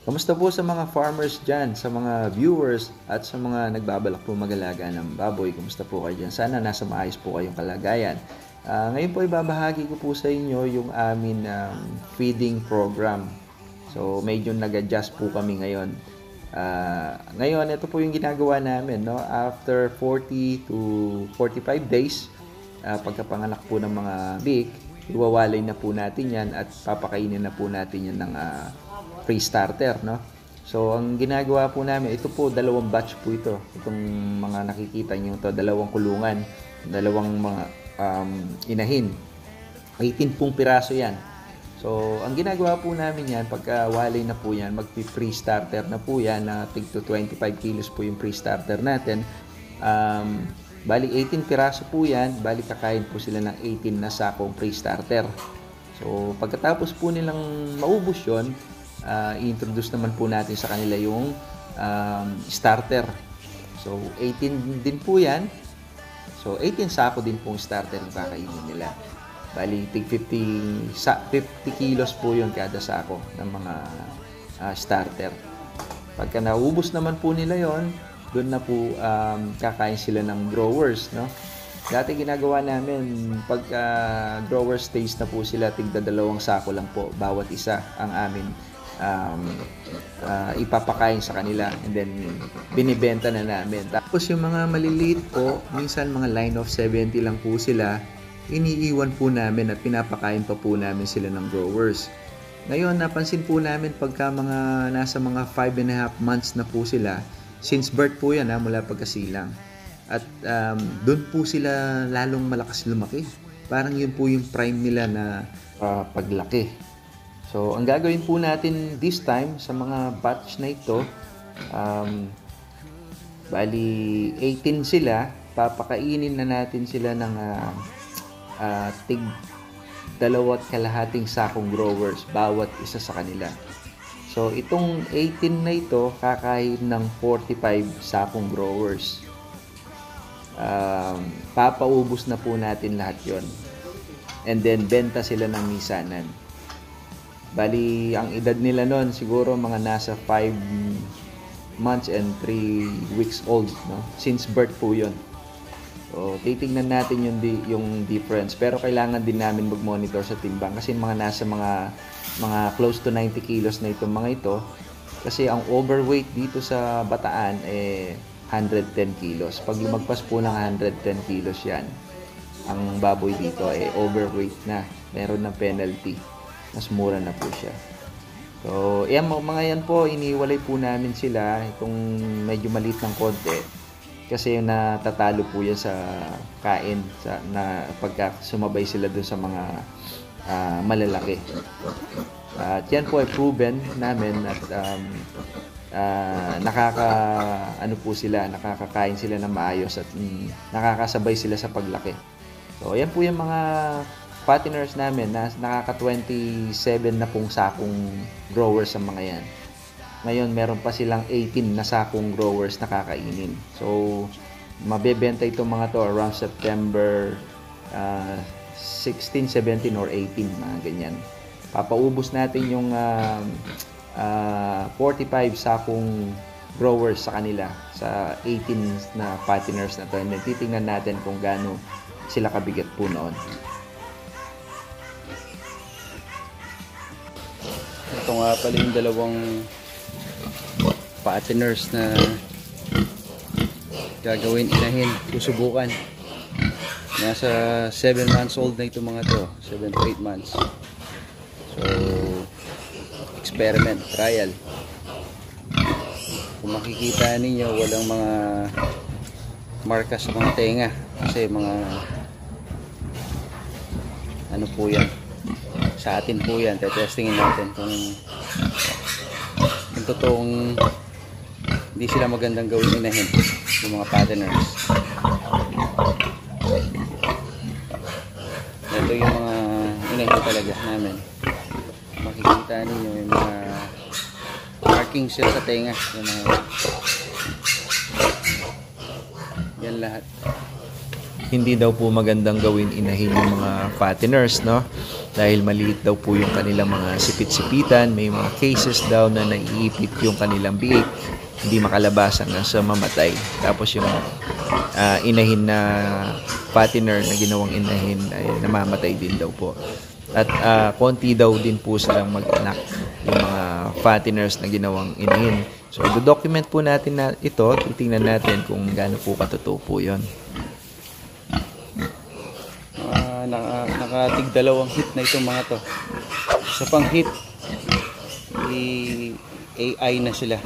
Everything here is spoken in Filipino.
Kamusta po sa mga farmers dyan, sa mga viewers at sa mga nagbabalak po mag-alaga ng baboy? Kamusta po kayo dyan? Sana nasa maayos po kayong kalagayan. Ngayon po ibabahagi ko po sa inyo yung amin feeding program. So medyo nag-adjust po kami ngayon. Ngayon ito po yung ginagawa namin, no? After 40 to 45 days, pagkapanganak po ng mga bik, iwawalay na po natin yan at papakainin na po natin yan ng pre-starter, no? So, ang ginagawa po namin, ito po, dalawang batch po ito. Itong mga nakikita nyo ito, dalawang kulungan, dalawang mga inahin. 18 pong piraso yan. So, ang ginagawa po namin yan, pagka walay na po yan, magpi-pre-starter na po yan, na tig to 25 kilos po yung pre-starter natin. Bali 18 piraso po yan, bali kakain po sila ng 18 na sakong pre-starter. So, pagkatapos po nilang maubos yun, i-introduce naman po natin sa kanila yung starter. So 18 din po yan. So 18 sako din pong starter yung kakainin nila. Bali tig 50 kilos po yun kada sako ng mga starter. Pagka naubos naman po nila yon, doon na po kakain sila ng growers, no? Dati ginagawa namin, pagka grower stage na po sila, tigda 2 sako lang po bawat isa ang amin ipapakain sa kanila, and then binibenta na namin. Tapos yung mga maliliit po, minsan mga line of 70 lang po sila, iniiwan po namin at pinapakain pa po namin sila ng growers. Ngayon napansin po namin pagka mga nasa mga 5.5 months na po sila, since birth po yan mula pagkasilang, at doon po sila lalong malakas lumaki. Parang yun po yung prime nila na paglaki. So, ang gagawin po natin this time sa mga batch na ito, bali 18 sila, papakainin na natin sila ng tig 2.5 sakong growers bawat isa sa kanila. So, itong 18 na ito, kakain ng 45 sakong growers. Papaubos na po natin lahat yon, and then benta sila ng misanan. Bali, ang edad nila noon siguro mga nasa 5 months and 3 weeks old, no? Since birth po yun. So, titignan natin yung difference. Pero kailangan din namin mag-monitor sa timbang kasi nasa mga close to 90 kilos na itong mga ito. Kasi ang overweight dito sa Bataan 110 kilos. Pag lumagpas po ng 110 kilos yan, ang baboy dito overweight na. Meron ng penalty. Mas mura na po siya. So, mga yan po, iniwalay po namin sila, itong medyo maliit ng konti. Kasi natatalo po yan sa kain, na pagka sumabay sila dun sa mga malalaki. At yan po ay proven namin at nakakakain sila ng maayos at nakakasabay sila sa paglaki. So, yan po yung mga fatteners namin na nakaka-27 na pong sakong growers sa mga yan. Ngayon, meron pa silang 18 na sakong growers na kakainin. So, mabebenta itong mga to around September 16, 17, or 18, mga ganyan. Papaubos natin yung 45 sakong growers sa kanila sa 18 na fatteners na to. And then, titingnan natin kung gaano sila kabigat po noon. Ito nga pala yung dalawang fatteners na gagawin inahin, susubukan. Nasa 7 months old na itong mga to, 7 to 8 months. So, experiment, trial. Kung makikita ninyo, walang mga markas sa mga tenga kasi mga ano po yan, sa atin po yan. Testingin natin kung yung totoong hindi sila magandang gawin inahin, yung mga fatteners. Ito yung mga inahin talaga namin. Makikita ninyo yung mga markings sila sa tenga, yung mga yan lahat. Hindi daw po magandang gawin inahin yung mga fatteners, no? dahil maliit daw po yung kanilang mga sipit-sipitan. May mga cases daw na naiipit yung kanilang biik, hindi makalabas hanggang sa mamatay. Tapos yung inahin na fattener na ginawang inahin ay namamatay din daw po. At konti daw din po silang mag-anak, yung mga fatteners na ginawang inahin. So, do-document po natin na ito. Titingnan natin kung gaano po katotoo po yun. Nakatig 2 hit na itong mga to. Sa pang hit, AI na sila.